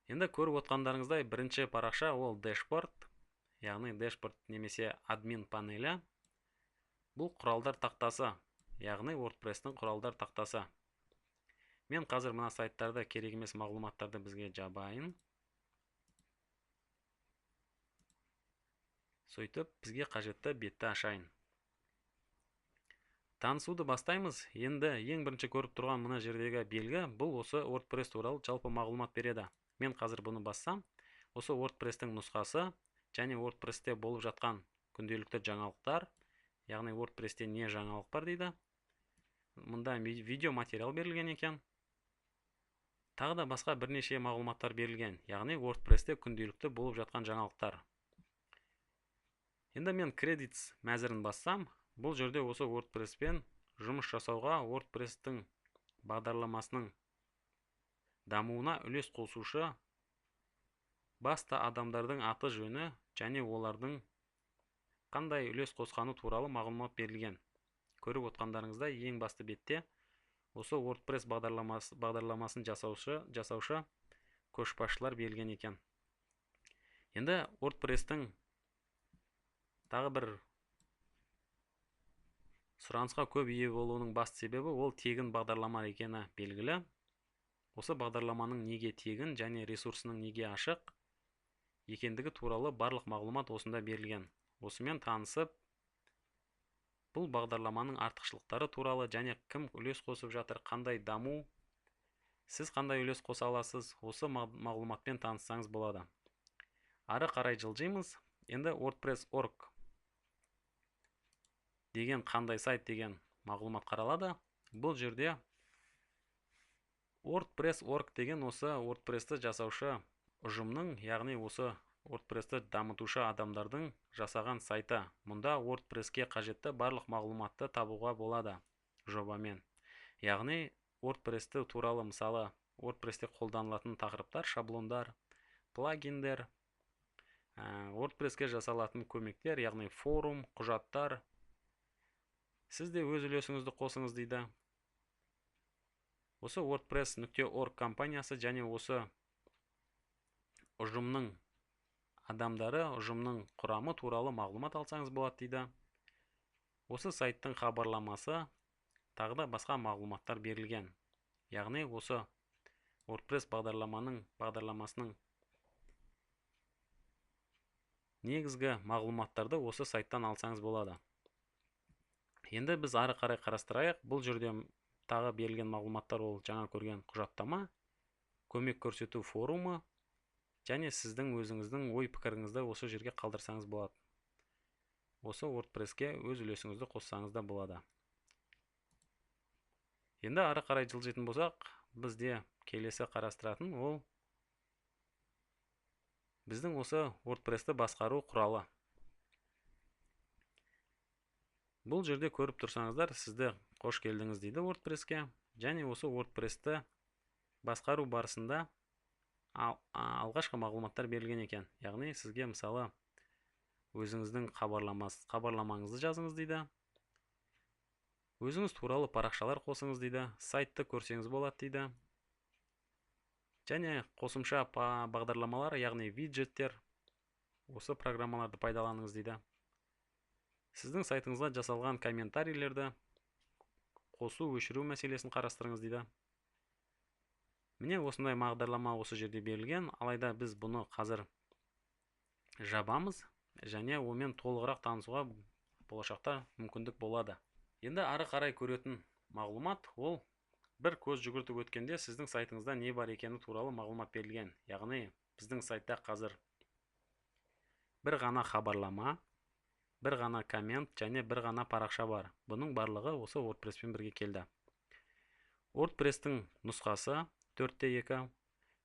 Енді көріп отқандарыңыздай бірінші парақша ол дашборд, яғни дашборд немесе админ панелі. Бұл құралдар тақтасы, яғни WordPress-тің құралдар тақтасы. Мен қазір мына сайттарда керек емес мағлұматтарды бізге жабайын. Сөйтіп, бізге қажетті бетті ашайын. Танысуды бастаймыз. Енді ең бірінші көріп тұрған мына жердегі белгі, бұл осы WordPress туралы жалпы мағлұмат береді. Мен қазір бұны бассам, осы WordPress-тің нұсқасы және WordPress-те болып жатқан күнделікті жаңалықтар, яғни WordPress-те не жаңалық бар дейді. Мұнда видео материал берілген екен. Тағы да басқа бірнеше мағлұматтар берілген, яғни WordPress-те күнделікті болып жатқан жаңалықтар. Енді мен Credits мәзірін бассам, бұл жерде осы WordPress-пен жұмыс жасауға WordPress-тің бағдарламасының дамуына үлес қосушы басты адамдардың аты жөні және олардың қандай үлес қосқаны туралы мағлұмат берілген. Көріп отқандарыңызда ең басты бетте осы WordPress бағдарламасын жасаушы көшбасшылар берілген екен. Енді WordPress-тің тағы бір сұранысқа көп ие болуының басты себебі ол тегін бағдарлама екені белгілі. Осы бағдарламаның неге тегін және ресурсының неге ашық екендігі туралы барлық мағлұмат осында берілген. Осымен танысып, бұл бағдарламаның артықшылықтары туралы және кім үлес қосып жатыр, қандай даму, сіз қандай үлес қоса аласыз, осы мағлұматпен таныссаңыз болады. Ары қарай жылжимыз. Енді WordPress.org деген қандай сайт деген мағлұмат қаралады. Бұл жерде WordPress.org деген осы WordPress-ті жасаушы ұжымның, яғни осы WordPress-ті дамытушы адамдардың жасаған сайты. Мұнда WordPress-ке қажетті барлық мағлұматты табуға болады жобамен. Яғни WordPress-ті туралы, мысалы, WordPress-те қолданылатын тақырыптар, шаблондар, плагиндер, WordPress-ке жасалатын көмектер, яғни форум, құжаттар. Сіз де өз үлесіңізді қосыңыз дейді. Осы WordPress.org компаниясы және осы ұжымның адамдары, ұжымның құрамы туралы мағлұмат алсаңыз болады дейді. Осы сайттың хабарламасы, тағы да басқа мағлұматтар берілген. Яғни осы WordPress бағдарламасының негізгі мағлұматтарды осы сайттан алсаңыз болады. Енді біз ары қарай қарастырайық. Бұл жерде тағы берілген мағлұматтар ол жаңа көрген құжаттама, көмек көрсету форумы және сіздің өзіңіздің ой пікіріңізді осы жерге қалдырсаңыз болады. Осы WordPress-ке өз үлесіңізді қоссаңыз да болады. Енді ары қарай жылжитын болсақ, бізде келесі қарастыратын ол біздің осы WordPress-ті басқару құралы. Бұл жерде көріп тұрсаңыздар, сізді қош келдіңіз дейді WordPress-ке. Және осы WordPress-ті басқару барысында алғашқы мағлұматтар берілген екен. Яғни сізге мысалы өзіңіздің хабарламаңызды жазыңыз дейді. Өзіңіз туралы парақшалар қосыңыз дейді. Сайтты көрсеңіз болады дейді. Және қосымша бағдарламалар, яғни виджеттер, осы программаларды пайдаланыңыз дейді. Сіздің сайтыңызға жасалған комментарийлерді қосу, өшіру мәселесін қарастырыңыз дейді. Міне осындай бағдарлама осы жерде берілген, алайда біз бұны қазір жабамыз және онымен толығырақ танысуға болашақта мүмкіндік болады. Енді ары қарай көретін мағлұмат ол бір көз жүгіртіп өткенде сіздің сайтыңызда не бар екені туралы мағлұмат берілген. Яғни біздің сайтта қазір бір ғана хабарлама, бір ғана коммент және бір ғана парақша бар. Бұның барлығы осы WordPress-пен бірге келді. WordPress-тің нұсқасы 4:2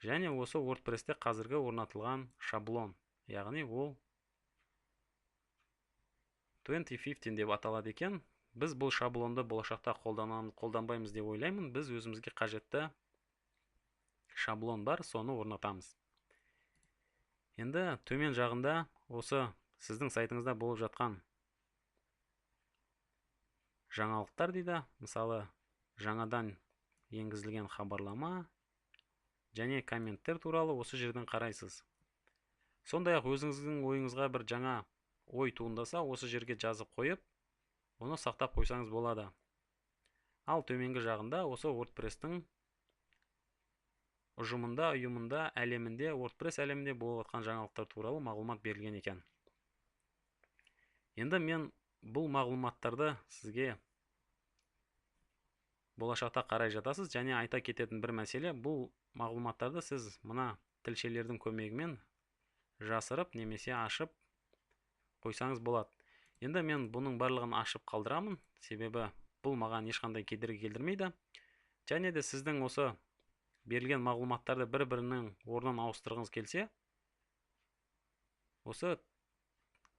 және осы WordPress-те қазіргі орнатылған шаблон. Яғни ол 2015 деп аталады екен. Біз бұл шаблонды болашақта қолданбаймыз деп ойлаймын. Біз өзімізге қажетті шаблон бар, соны орнатамыз. Енді төмен жағында осы сіздің сайтыңызда болып жатқан жаңалықтар дейді. Мысалы, жаңадан енгізілген хабарлама, және комменттер туралы осы жерден қарайсыз. Сондай-ақ өзіңіздің ойыңызға бір жаңа ой туындаса, осы жерге жазып қойып, оны сақтап қойсаңыз болады. Ал төменгі жағында осы WordPress-тің ұйымында, әлемінде, WordPress әлемінде болып жатқан жаңалықтар туралы мағлұмат берілген екен. Енді мен бұл мағлұматтарды сізге болашақта қарай жатасыз, және айта кететін бір мәселе, бұл мағлұматтарды сіз мына тілшелердің көмегімен жасырып немесе ашып қойсаңыз болады. Енді мен бұның барлығын ашып қалдырамын, себебі бұл маған ешқандай кедергі келтірмейді. Және де сіздің осы берілген мағлұматтарды бір-бірінің орнын ауыстырғыңыз келсе, осы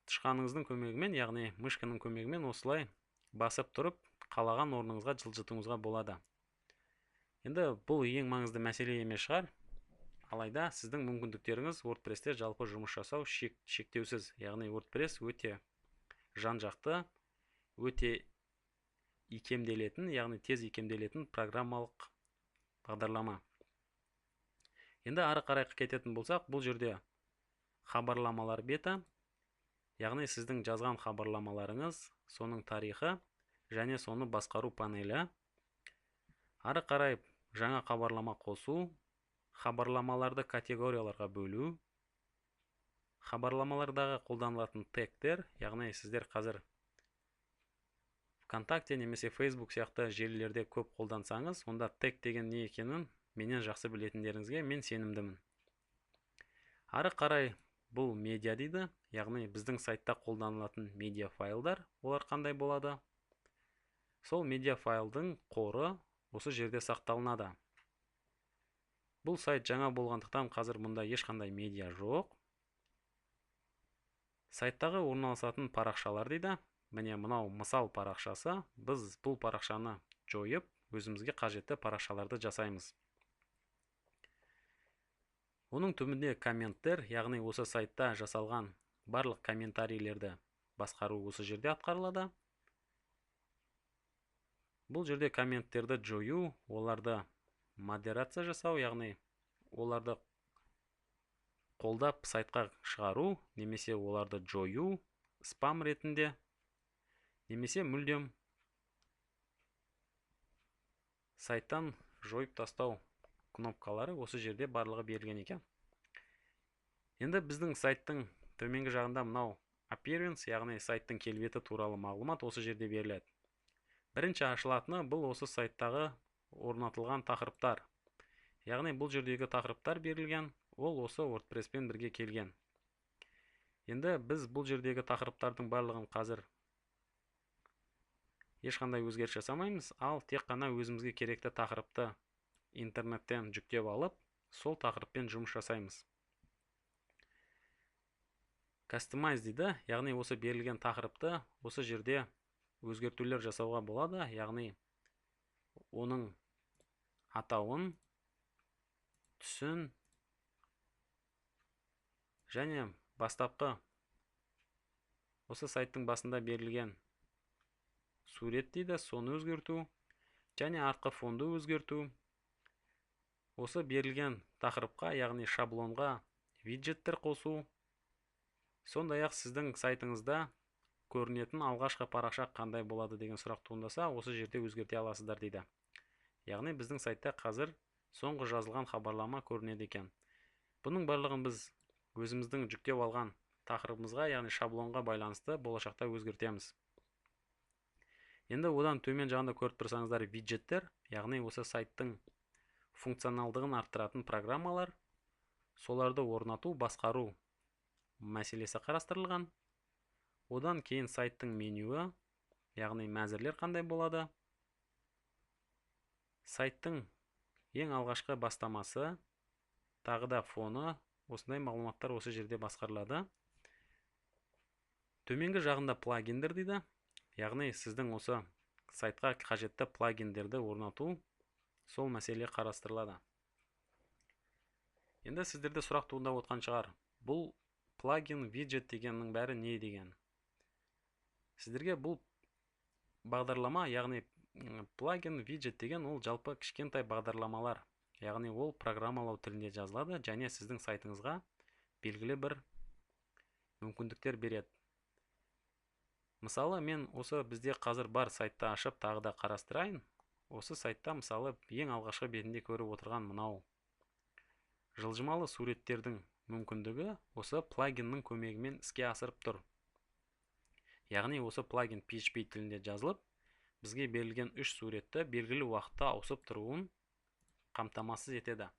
тышқаныңыздың көмегімен, яғни мышканың көмегімен осылай басып тұрып, қалаған орныңызға жылжытуыңызға болады. Енді бұл ең маңызды мәселе емес шығар, алайда сіздің мүмкіндіктеріңіз WordPress-те жалпы жұмыс жасау шектеусіз. Яғни WordPress өте жан-жақты, өте икемделетін, яғни тез икемделетін программалық бағдарлама. Енді ары қарай кететін болсақ, бұл жерде хабарламалар беті, яғни сіздің жазған хабарламаларыңыз, соның тарихы және соны басқару панелі. Ары қарай жаңа хабарлама қосу, хабарламаларды категорияларға бөлу, хабарламалардағы қолданылатын тегтер, яғни сіздер қазір ВКонтакте немесе Facebook сияқты желілерде көп қолдансаңыз, онда тег деген не екенін менен жақсы білетіндеріңізге мен сенімдімін. Ары қарай бұл медиа дейді, яғни біздің сайтта қолданылатын медиа файлдар, олар қандай болады? Сол медиа файлдың қоры осы жерде сақталынады. Бұл сайт жаңа болғандықтан қазір мұнда ешқандай медиа жоқ. Сайттағы орналасатын парақшалар дейді. Міне мынау мысал парақшасы. Біз бұл парақшаны жойып, өзімізге қажетті парақшаларды жасаймыз. Оның төмінде комменттер, яғни осы сайтта жасалған барлық комментарийлерді басқару осы жерде атқарылады. Бұл жерде комменттерді жою, оларды модерация жасау, яғни оларды қолдап сайтқа шығару, немесе оларды жою, спам ретінде, немесе мүлдем сайттан жойып тастау кнопкалары осы жерде барлығы берілген екен. Енді біздің сайттың төменгі жағында мынау appearance, яғни сайттың келбеті туралы мағлұмат осы жерде беріледі. Бірінші ашылатыны бұл осы сайттағы орнатылған тақырыптар. Яғни бұл жердегі тақырыптар берілген, ол осы WordPress-пен бірге келген. Енді біз бұл жердегі тақырыптардың барлығын қазір ешқандай өзгеріс жасамаймыз, ал тек қана өзімізге керекті тақырыпты интернеттен жүктеп алып, сол тақырыппен жұмыс жасаймыз. Customize дейді, яғни осы берілген тақырыпты осы жерде өзгертулер жасауға болады, яғни оның атауын, түсін және бастапқы осы сайттың басында берілген сурет дейді, соны өзгерту және артқы фонды өзгерту. Осы берілген тақырыпқа, яғни шаблонға виджеттер қосу. Сондай-ақ сіздің сайтыңызда көрінетін алғашқы парақша қандай болады деген сұрақ туындаса, осы жерде өзгерте аласыздар дейді. Яғни біздің сайтта қазір соңғы жазылған хабарлама көрінеді екен. Бұның барлығын біз өзіміздің жүктеп алған тақырыбымызға, яғни шаблонға байланысты болашақта өзгертеміз. Енді одан төмен жағында көріп тұрсаңыздар виджеттер, яғни осы сайттың функционалдығын арттыратын программалар, соларды орнату, басқару мәселесі қарастырылған. Одан кейін сайттың менюі, яғни мәзірлер қандай болады. Сайттың ең алғашқы бастамасы, тағы да фоны, осындай мағлұматтар осы жерде басқарылады. Төменгі жағында плагиндер дейді, яғни сіздің осы сайтқа қажетті плагиндерді орнату, сол мәселе қарастырылады. Енді сіздерде сұрақ туындап отқан шығар. Бұл плагин, виджет дегеннің бәрі не деген? Сіздерге бұл бағдарлама, яғни плагин, виджет деген ол жалпы кішкентай бағдарламалар. яғни ол программалау тілінде жазылады және сіздің сайтыңызға белгілі бір мүмкіндіктер береді. Мысалы, мен осы бізде қазір бар сайтта ашып тағы да қарастырайын. Осы сайтта мысалы ең алғашқы бетінде көріп отырған мынау жылжымалы суреттердің мүмкіндігі осы плагиннің көмегімен іске асырып тұр. Яғни осы плагин PHP тілінде жазылып, бізге берілген 3 суретті белгілі уақытта ауысып тұруын қамтамасыз етеді.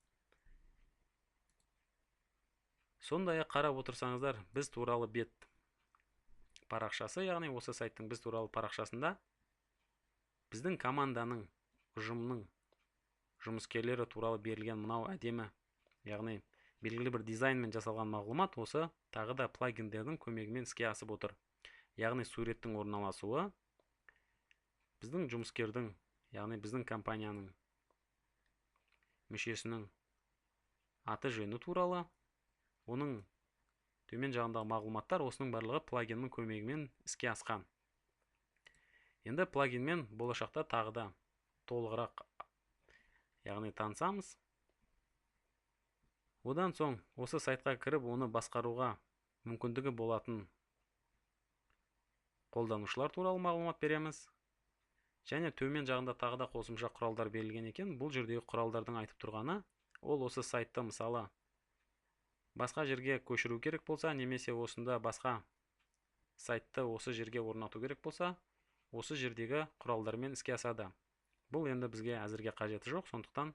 Сондай-ақ қарап отырсаңыздар, біз туралы бет парақшасы, яғни осы сайттың біз туралы парақшасында біздің команданың, ұжымның жұмыскерлері туралы берілген мынау әдемі, яғни белгілі бір дизайнмен жасалған мағлұмат осы тағы да плагиндердің көмегімен іске асып отыр. Яғни суреттің орналасуы біздің жұмыскердің, яғни біздің компанияның мүшесінің аты жөні туралы, оның төмен жағындағы мағлұматтар осының барлығы плагиннің көмегімен іске асқан. Енді плагинмен болашақта тағы да толығырақ, яғни танысамыз. Одан соң осы сайтқа кіріп, оны басқаруға мүмкіндігі болатын қолданушылар туралы мағлұмат береміз. Және төмен жағында тағы да қосымша құралдар берілген екен. Бұл жердегі құралдардың айтып тұрғаны, ол осы сайтты мысалы басқа жерге көшіру керек болса, немесе осында басқа сайтты осы жерге орнату керек болса, осы жердегі құралдармен іске асады. Бұл енді бізге әзірге қажеті жоқ, сондықтан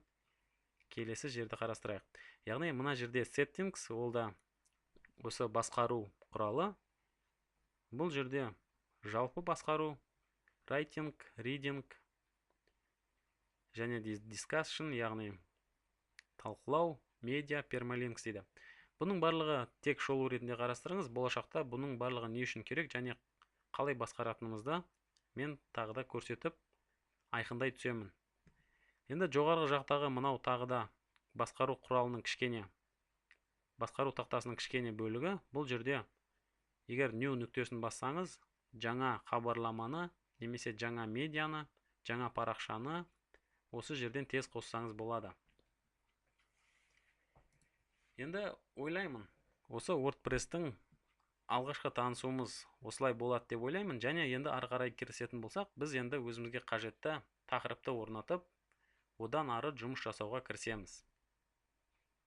келесі жерді қарастырайық. Яғни мына жерде settings, ол да осы басқару құралы. Бұл жерде жалпы басқару, writing, reading және discussion, яғни талқылау, media, permalinks дейді. Бұның барлығы тек шолу ретінде қарастырыңыз. Болашақта бұның барлығы не үшін керек және қалай басқаратынымызды мен тағы да көрсетіп айқындай түсемін. Енді жоғарғы жақтағы мынау тағы да басқару құралының кішкене, басқару тақтасының кішкене бөлігі. Бұл жерде егер new нүктесін бассаңыз, жаңа хабарламаны немесе жаңа медианы, жаңа парақшаны осы жерден тез қоссаңыз болады. Енді ойлаймын, осы WordPress-тің алғашқы танысуымыз осылай болады деп ойлаймын. Және енді ары қарай кірісетін болсақ, біз енді өзімізге қажетті тақырыпты орнатып, одан ары жұмыс жасауға кірісеміз.